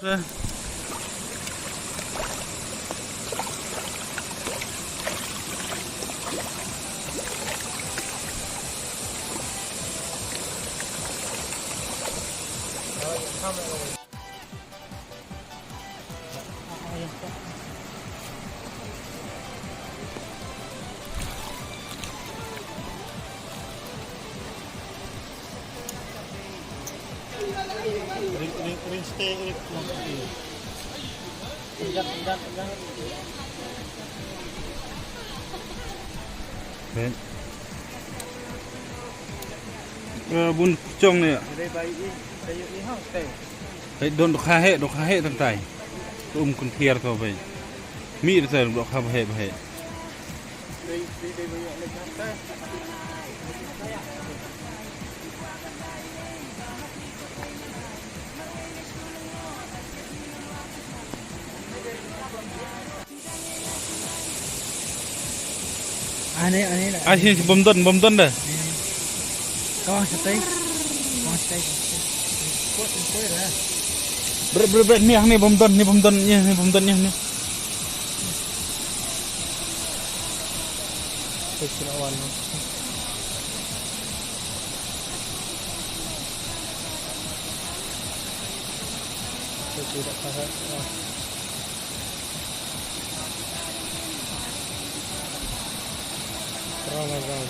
Ring stay bun trong này ạ. Đấy đồn độc khá hệ thằng tài. Con thier thôi vậy. Mỹ rồi độc khá hệ. Aneh lah. Sini bom don dah. Kawan stay. Kuat lah. Ber ni bom don ni. Kecelakaan. Tidak tahan. Ramadan.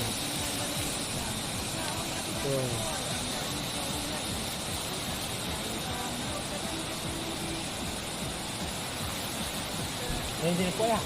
Ini dia kuat lah.